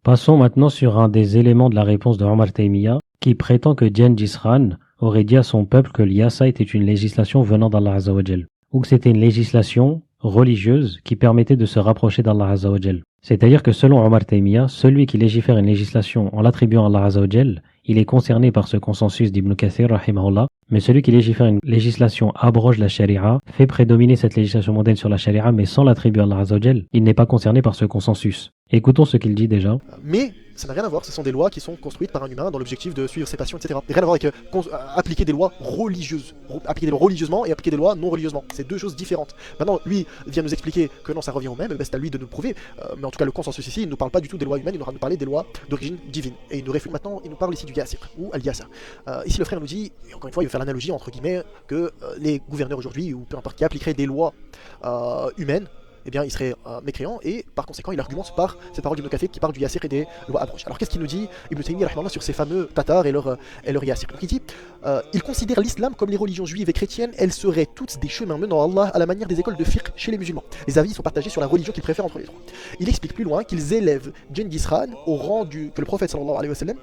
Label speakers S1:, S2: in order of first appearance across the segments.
S1: Passons maintenant sur un des éléments de la réponse de Omar Taymiya, qui prétend que Gengis Khan aurait dit à son peuple que l'Iyasa était une législation venant d'Allah Azza wa Jal, ou que c'était une législation religieuse qui permettait de se rapprocher d'Allah Azza wa Jal. C'est-à-dire que selon Omar Taymiya, celui qui légifère une législation en l'attribuant à Allah Azza wa Jal, il est concerné par ce consensus d'Ibn Kathir, rahimahullah, mais celui qui légifère une législation abroge la sharia, fait prédominer cette législation mondaine sur la sharia, mais sans l'attribuer à Allah Azza wa Jal, il n'est pas concerné par ce consensus. Écoutons ce qu'il dit déjà.
S2: Mais ça n'a rien à voir, ce sont des lois qui sont construites par un humain dans l'objectif de suivre ses passions, etc. Rien à voir avec appliquer des lois religieuses, appliquer des lois religieusement et appliquer des lois non religieusement. C'est deux choses différentes. Maintenant, lui vient nous expliquer que non, ça revient au même, c'est à lui de nous prouver. Mais en tout cas, le consensus ici, il ne nous parle pas du tout des lois humaines, il nous parle des lois d'origine divine. Et il nous réfute maintenant, il nous parle ici du Yasir, ou Al-Yasa. Ici, le frère nous dit, et encore une fois, il veut faire l'analogie entre guillemets, que les gouverneurs aujourd'hui, ou peu importe, qui appliqueraient des lois humaines, eh bien, il serait mécréant et par conséquent, il argumente par cette parole d'Ibn Kathir qui parle du Yasir et des lois abroges. Alors, qu'est-ce qu'il nous dit, Ibn Taymiyyah sur ces fameux Tatars et leur Yasir? Donc, il dit il considère l'islam comme les religions juives et chrétiennes, elles seraient toutes des chemins menant à Allah à la manière des écoles de fiqh chez les musulmans. Les avis sont partagés sur la religion qu'ils préfèrent entre les trois. Il explique plus loin qu'ils élèvent Gengis Khan au rang que le prophète sallallahu alayhi wa sallam,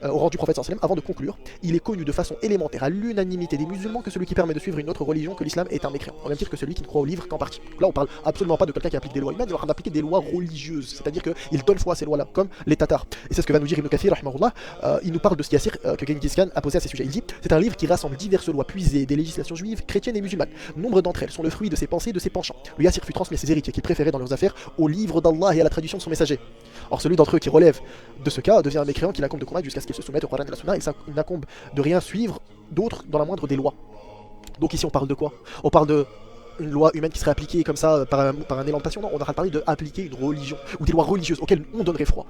S2: au rang du prophète sallallahu alayhi wa sallam. Avant de conclure, il est connu de façon élémentaire à l'unanimité des musulmans que celui qui permet de suivre une autre religion que l'islam est un mécréant. On va dire que celui qui ne croit au livre qu'en partie. Donc là, on parle absolument pas de quelqu'un qui applique des lois humaines, il est en train d'appliquer des lois religieuses. C'est-à-dire qu'il donne foi à ces lois-là, comme les Tatars. Et c'est ce que va nous dire Ibn Kathir, rahimahullah. Il nous parle de ce Yasir que Gengis Khan a posé à ces sujets. Il dit c'est un livre qui rassemble diverses lois puisées des législations juives, chrétiennes et musulmanes. Nombre d'entre elles sont le fruit de ses pensées et de ses penchants. Le Yasir fut transmis à ses héritiers qu'il préférait dans leurs affaires au livre d'Allah et à la traduction de son messager. Or, celui d'entre eux qui relève de ce cas devient un mécréant qui incombe de combattre jusqu'à ce qu'il se soumette au Coran et à la Sunna. Il n'incombe de rien suivre d'autre dans la moindre des lois. Donc ici on parle de quoi? On parle de une loi humaine qui serait appliquée comme ça par un élan de passion. Non, on est en train de parler d'appliquer une religion ou des lois religieuses auxquelles on donnerait foi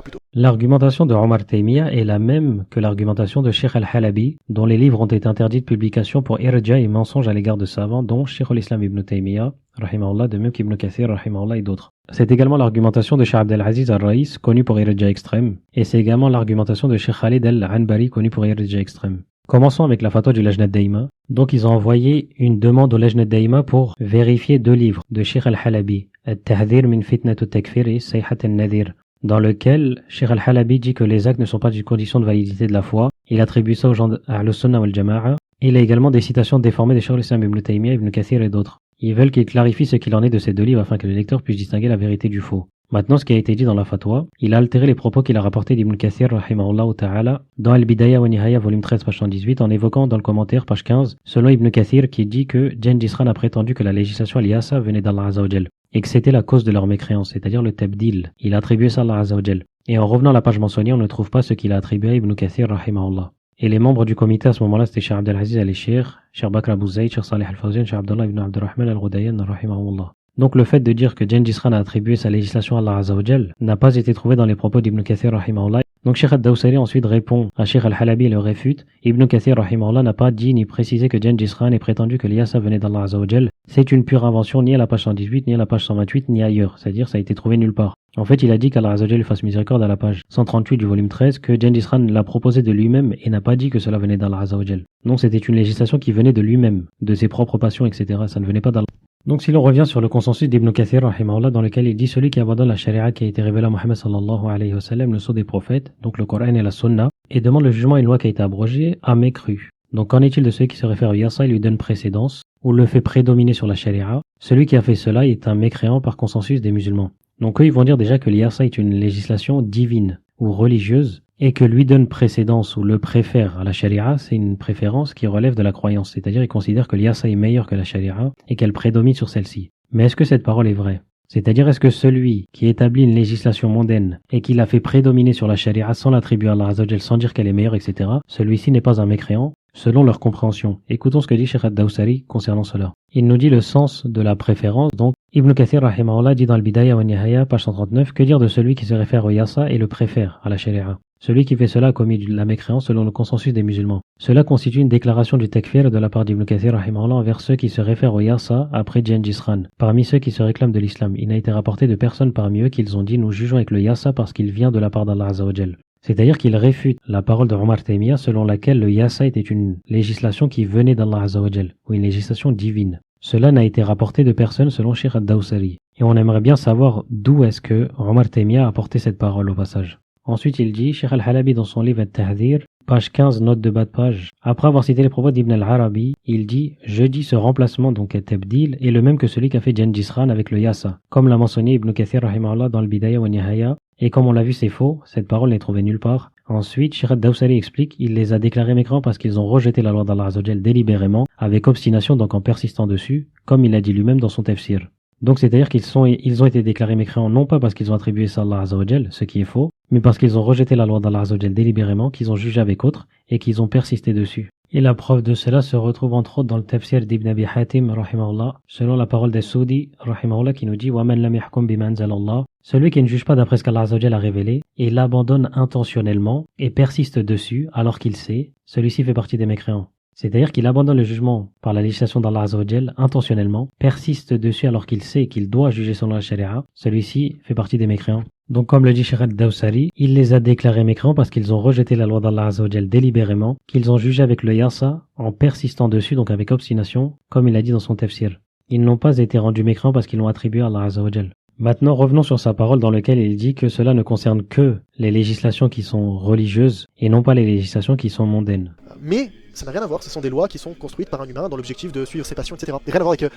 S2: plutôt.
S1: L'argumentation de Omar Taymiya est la même que l'argumentation de Sheikh al-Halabi, dont les livres ont été interdits de publication pour irja et mensonge à l'égard de savants, dont Sheikh al-Islam ibn Taymiya, rahimahullah, de même qu'Ibn Kathir, rahimahullah, et d'autres. C'est également l'argumentation de Sheikh Abdelaziz al-Raïs, connu pour irja extrême, et c'est également l'argumentation de Sheikh Khalid al-Anbari, connu pour irja extrême. Commençons avec la fatwa du Lajnat Daïma. Donc ils ont envoyé une demande au Lajnat Daïma pour vérifier deux livres de Sheikh al-Halabi, Al-Tahdhir min fitnat al-takfir et Sayhat al-Nadir, dans lequel Sheikh al-Halabi dit que les actes ne sont pas une condition de validité de la foi. Il attribue ça aux gens de Ahl-Sunnah wal Jama'a. Il a également des citations déformées de Sheikh al-Islam ibn Taymiyyah, Ibn Kathir et d'autres. Ils veulent qu'il clarifie ce qu'il en est de ces deux livres afin que le lecteur puisse distinguer la vérité du faux. Maintenant, ce qui a été dit dans la fatwa, il a altéré les propos qu'il a rapportés d'Ibn Kathir, rahimahullah ta'ala, dans Al-Bidaya wa Nihaya, volume 13, page 118, en évoquant dans le commentaire, page 15, selon Ibn Kathir, qui dit que Gengis Khan a prétendu que la législation al-Yasa venait d'Allah Azza wa Jal, et que c'était la cause de leur mécréance, c'est-à-dire le tabdil. Il a attribué ça à Allah Azza wa Jal. Et en revenant à la page mentionnée, on ne trouve pas ce qu'il a attribué à Ibn Kathir, rahimahullah. Et les membres du comité à ce moment-là, c'était Cheikh Abdelaziz al-Sheikh, Cheikh Bakr Abu Zayd, Cheikh Salih al-Fawzan, Cheikh Abdullah ibn Abdurrahman al-Ghudayyan, rahimahullah. Donc le fait de dire que Gengis Khan a attribué sa législation à Allah Azza wa Jal n'a pas été trouvé dans les propos d'Ibn Kathir, rahimahullah. Donc Cheikh al-Dawsari ensuite répond à Cheikh al-Halabi et le réfute. Ibn Kathir, rahimahullah, n'a pas dit ni précisé que Gengis Khan ait prétendu que l'Iyasa venait d'Allah Azza wa Jal. C'est une pure invention ni à la page 118, ni à la page 128, ni ailleurs. C'est-à-dire ça a été trouvé nulle part. En fait, il a dit qu'Allah Azza wa Jal lui fasse miséricorde à la page 138 du volume 13, que Gengis Khan l'a proposé de lui-même et n'a pas dit que cela venait d'Allah Azza wa Jal. Non, c'était une législation qui venait de lui-même, de ses propres passions, etc. Ça ne venait pas d'Allah. Donc si l'on revient sur le consensus d'Ibn Kathir, rahimahullah, dans lequel il dit celui qui abandonne la sharia qui a été révélée à Muhammad sallallahu alayhi wa sallam, le sceau des prophètes, donc le Coran et la Sunna, et demande le jugement à une loi qui a été abrogée, a mécru. Donc qu'en est-il de celui qui se réfère au Yasa, il lui donne précédence, ou le fait prédominer sur la sharia? Celui qui a fait cela est un mécréant par consensus des musulmans. Donc eux ils vont dire déjà que l'Yasa est une législation divine ou religieuse, et que lui donne précédence ou le préfère à la sharia, c'est une préférence qui relève de la croyance, c'est-à-dire il considère que l'Iyasa est meilleure que la sharia et qu'elle prédomine sur celle-ci. Mais est-ce que cette parole est vraie? C'est-à-dire est-ce que celui qui établit une législation mondaine et qui la fait prédominer sur la sharia sans l'attribuer à Allah Azza wa Jal, sans dire qu'elle est meilleure, etc., celui-ci n'est pas un mécréant, selon leur compréhension. Écoutons ce que dit Cheikh al-Dawsari concernant cela. Il nous dit le sens de la préférence. Donc, Ibn Kathir, rahimahullah, dit dans le Bidaya wa Nihaya, page 139, que dire de celui qui se réfère au Yasa et le préfère à la sharia? Celui qui fait cela a commis la mécréance selon le consensus des musulmans. Cela constitue une déclaration du takfir de la part d'Ibn Kathir, rahimahullah, envers ceux qui se réfèrent au Yasa après Gengis Khan. Parmi ceux qui se réclament de l'islam, il n'a été rapporté de personne parmi eux qu'ils ont dit nous jugeons avec le Yasa parce qu'il vient de la part d'Allah Azza wa Jal. C'est-à-dire qu'il réfute la parole de Omar Taymiya selon laquelle le Yasa était une législation qui venait d'Allah Azza wa Jal, ou une législation divine. Cela n'a été rapporté de personne selon Cheikh al-Dawsari. Et on aimerait bien savoir d'où est-ce que Omar Taymiya a apporté cette parole au passage. Ensuite, il dit, Cheikh Al-Halabi dans son livre At-Tahdhir, page 15, note de bas de page, après avoir cité les propos d'Ibn al-Arabi, il dit, je dis ce remplacement, donc At-Tabdil, est le même que celui qu'a fait Gengis Khan avec le Yassa, comme l'a mentionné Ibn Kathir rahimahullah dans le Bidaya wa Nihaya, et comme on l'a vu c'est faux, cette parole n'est trouvée nulle part. Ensuite, Sheikh Ad-Dawsari explique, il les a déclarés mécréants parce qu'ils ont rejeté la loi d'Allah Azza wa Jal délibérément, avec obstination donc en persistant dessus, comme il l'a dit lui-même dans son tafsir. Donc c'est-à-dire ils ont été déclarés mécréants non pas parce qu'ils ont attribué ça à Allah Azza wa Jal, ce qui est faux, mais parce qu'ils ont rejeté la loi d'Allah Azza wa Jal délibérément, qu'ils ont jugé avec autres, et qu'ils ont persisté dessus. Et la preuve de cela se retrouve entre autres dans le tafsir d'Ibn Abi Hatim, rahimahullah, selon la parole des Soudi, rahimahullah, qui nous dit « Wa man lam yahkum bima anzala Allah » celui qui ne juge pas d'après ce qu'Allah Azza wa Jal a révélé, et l'abandonne intentionnellement, et persiste dessus, alors qu'il sait, celui-ci fait partie des mécréants. C'est-à-dire qu'il abandonne le jugement par la législation d'Allah Azza wa Jal intentionnellement, persiste dessus alors qu'il sait qu'il doit juger selon la charia, celui-ci fait partie des mécréants. Donc comme le dit Sheikh Ad-Dawsari, il les a déclarés mécréants parce qu'ils ont rejeté la loi d'Allah Azza wa Jal délibérément, qu'ils ont jugé avec le yassa en persistant dessus, donc avec obstination, comme il a dit dans son tafsir. Ils n'ont pas été rendus mécréants parce qu'ils l'ont attribué à Allah Azza wa Jal. Maintenant, revenons sur sa parole dans laquelle il dit que cela ne concerne que les législations qui sont religieuses et non pas les législations qui sont mondaines.
S2: Mais ça n'a rien à voir, ce sont des lois qui sont construites par un humain dans l'objectif de suivre ses passions, etc. Et rien à voir avec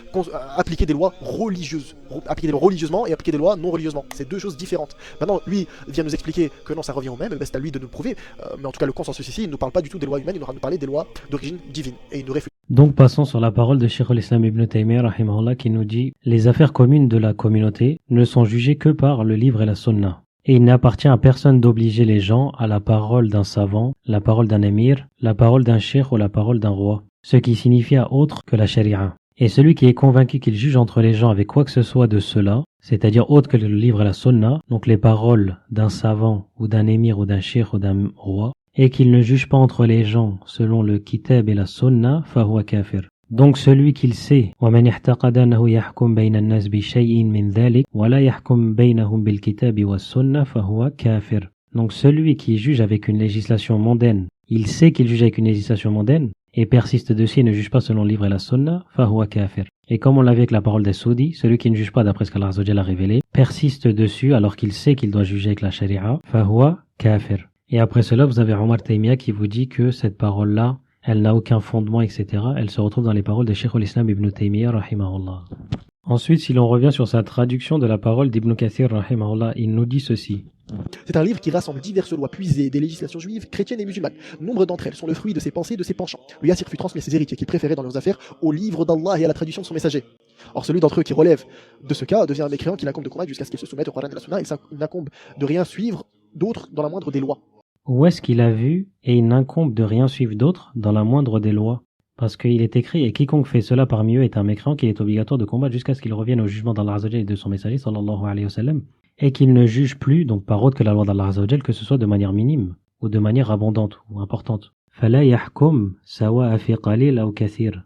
S2: appliquer des lois religieuses, appliquer des lois religieusement et appliquer des lois non religieusement. C'est deux choses différentes. Maintenant, lui vient nous expliquer que non, ça revient au même, c'est à lui de nous prouver. Mais en tout cas, le consensus ici, il ne nous parle pas du tout des lois humaines, il nous parle des lois d'origine divine. Et il nous réfute.
S1: Donc passons sur la parole de Cheikh al-Islam ibn Taymiyyah rahimahullah qui nous dit « Les affaires communes de la communauté ne sont jugées que par le livre et la sunna. Et il n'appartient à personne d'obliger les gens à la parole d'un savant, la parole d'un émir, la parole d'un cheikh ou la parole d'un roi, ce qui signifie à autre que la charia. Et celui qui est convaincu qu'il juge entre les gens avec quoi que ce soit de cela, c'est-à-dire autre que le livre et la sunna, donc les paroles d'un savant ou d'un émir ou d'un cheikh ou d'un roi, et qu'il ne juge pas entre les gens selon le kitab et la sunna, fahuwa kafir. Donc celui qu'il sait, وَمَنْ احْتَقَدَ أَنَّهُ يَحْكُمْ بَيْنَ النَّاسِ بِشَيْءٍ مِنْ ذَلِكَ وَلَا يَحْكُمْ بَيْنَهُمْ بِالْكِتَابِ وَالسُّنَّةِ فَهُوَ كَافِرٌ. Donc celui qui juge avec une législation mondaine, il sait qu'il juge avec une législation mondaine, et persiste dessus et ne juge pas selon le livre et la sunna, fahuwa kafir. Et comme on l'a vu avec la parole des Soudi, celui qui ne juge pas d'après ce qu'Allah Azza wa Jalla a révélé, persiste dessus alors qu'il sait qu'il doit juger avec la sharia, fahuwa kafir. Et après cela, vous avez Omar Taymiya qui vous dit que cette parole-là, elle n'a aucun fondement, etc. Elle se retrouve dans les paroles de Cheikh al-Islam ibn Taymiyyah, rahimahullah. Ensuite, si l'on revient sur sa traduction de la parole d'Ibn Kathir, rahimahullah, il nous dit ceci.
S2: C'est un livre qui rassemble diverses lois puisées des législations juives, chrétiennes et musulmanes. Nombre d'entre elles sont le fruit de ses pensées et de ses penchants. Le Yassir fut transmis à ses héritiers qu'il préférait dans leurs affaires au livre d'Allah et à la traduction de son messager. Or, celui d'entre eux qui relève de ce cas devient un mécréant qui incombe de combattre jusqu'à ce qu'il se soumette au Coran et à la Sunna et il n'incombe de rien suivre d'autre dans la moindre des lois.
S1: Où est-ce qu'il a vu et il n'incombe de rien suivre d'autre dans la moindre des lois? Parce qu'il est écrit, et quiconque fait cela parmi eux est un mécréant qu'il est obligatoire de combattre jusqu'à ce qu'il revienne au jugement d'Allah Azza wa Jal et de son messager, sallallahu alayhi wa sallam, et qu'il ne juge plus, donc par autre que la loi d'Allah Azza wa Jal, que ce soit de manière minime, ou de manière abondante, ou importante. فَلَا يَحْكُمْ سَوَاءَ فِي قَلِيلٍ أَوْ كَثِيرٍ.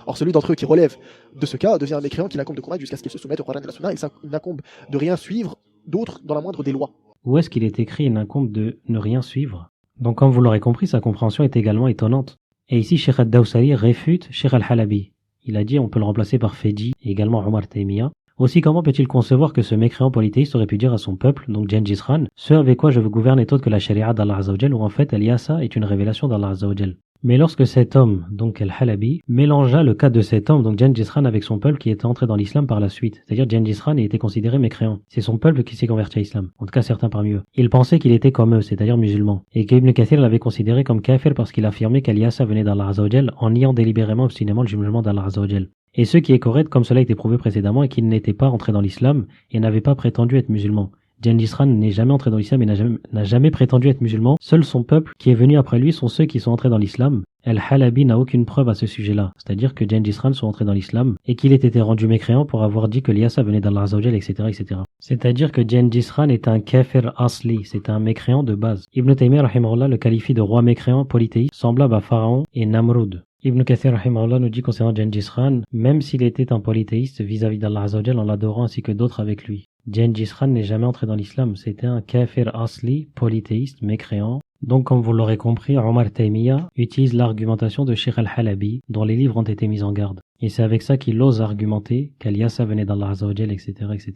S2: Or, celui d'entre eux qui relève de ce cas devient un mécréant qui incombe de combattre jusqu'à ce qu'il se soumette au Coran et à la Sunna et il n'incombe de rien suivre d'autre dans la moindre des lois.
S1: Où est-ce qu'il est écrit, il n'incombe de ne rien suivre? Donc comme vous l'aurez compris, sa compréhension est également étonnante. Et ici, Cheikh Ad-Dawsari réfute Cheikh Al-Halabi. Il a dit on peut le remplacer par Fedi et également Omar Taymiya. Aussi, comment peut-il concevoir que ce mécréant polythéiste aurait pu dire à son peuple, donc Gengis Khan, ce avec quoi je veux gouverner est autre que la charia d'Allah Azza wa Jal, où en fait Al-Yassa est une révélation d'Allah Azza wa Jal. Mais lorsque cet homme, donc Al-Halabi, mélangea le cas de cet homme, donc Gengis Khan, avec son peuple qui était entré dans l'islam par la suite, c'est-à-dire Gengis Khan était considéré mécréant. C'est son peuple qui s'est converti à l'islam, en tout cas certains parmi eux. Il pensait qu'il était comme eux, c'est-à-dire musulman, et qu'Ibn Kathir l'avait considéré comme kafir parce qu'il affirmait qu'Al-Yassa venait d'Allah Azza wa Jal en niant délibérément obstinément le jugement d'Allah Azza wa Jal. Et ce qui est correct, comme cela a été prouvé précédemment, est qu'il n'était pas rentré dans l'islam et n'avait pas prétendu être musulman. Gengis Khan n'est jamais entré dans l'islam et n'a jamais prétendu être musulman. Seul son peuple qui est venu après lui sont ceux qui sont entrés dans l'islam. Al-Halabi n'a aucune preuve à ce sujet-là, c'est-à-dire que Gengis Khan soit entré dans l'islam et qu'il ait été rendu mécréant pour avoir dit que l'Yassa venait d'Allah Azza wa Jal, etc., etc. C'est-à-dire que Gengis Khan est un kafir asli, c'est un mécréant de base. Ibn Taymiyyah rahimahullah le qualifie de roi mécréant polythéiste, semblable à Pharaon et Namrud. Ibn Kathir rahimahullah nous dit concernant Gengis Khan, même s'il était un polythéiste vis-à-vis d'Allah Azza wa Jal en l'adorant ainsi que d'autres avec lui, Gengis Khan n'est jamais entré dans l'islam, c'était un kafir asli, polythéiste, mécréant, Donc, comme vous l'aurez compris, Omar Taymiya utilise l'argumentation de Sheikh al-Halabi, dont les livres ont été mis en garde. Et c'est avec ça qu'il ose argumenter qu'Al-Yasa venait d'Allah Azza wa Jal, etc., etc.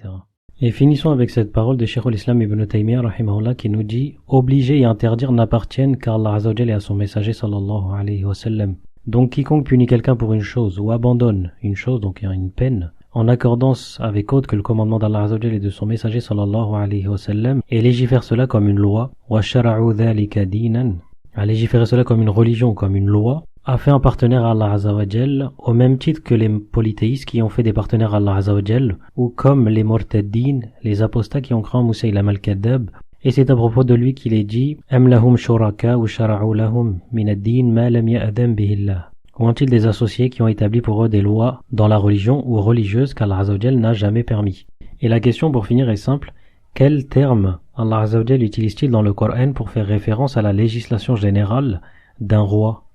S1: Et finissons avec cette parole de Cheikh al-Islam ibn Taymiyyah, rahimahullah, qui nous dit « Obliger et interdire n'appartiennent qu'à Allah Azza wa Jal et à son messager, sallallahu alayhi wa sallam. Donc, quiconque punit quelqu'un pour une chose ou abandonne une chose, donc une peine, en accordance avec autre que le commandement d'Allah Azza wa Jal et de son messager sallallahu alayhi wa sallam, et légifère cela comme une loi, wa shara'u dhalika dinan, à légiférer cela comme une religion, comme une loi, a fait un partenaire à Allah Azza wa Jal, au même titre que les polythéistes qui ont fait des partenaires à Allah Azza wa Jal, ou comme les murtaddin, les apostats qui ont cru en Musaylama al-Kadhab, et c'est à propos de lui qu'il est dit « Am lahum shuraka ou shara'u lahum min ad-din ma lam ya'adam bihillah » Ou ont-ils des associés qui ont établi pour eux des lois dans la religion ou religieuse qu'Allah Azza wa Jal n'a jamais permis? Et la question pour finir est simple. Quel terme Allah Azza wa Jal utilise-t-il dans le Coran pour faire référence à la législation générale d'un roi?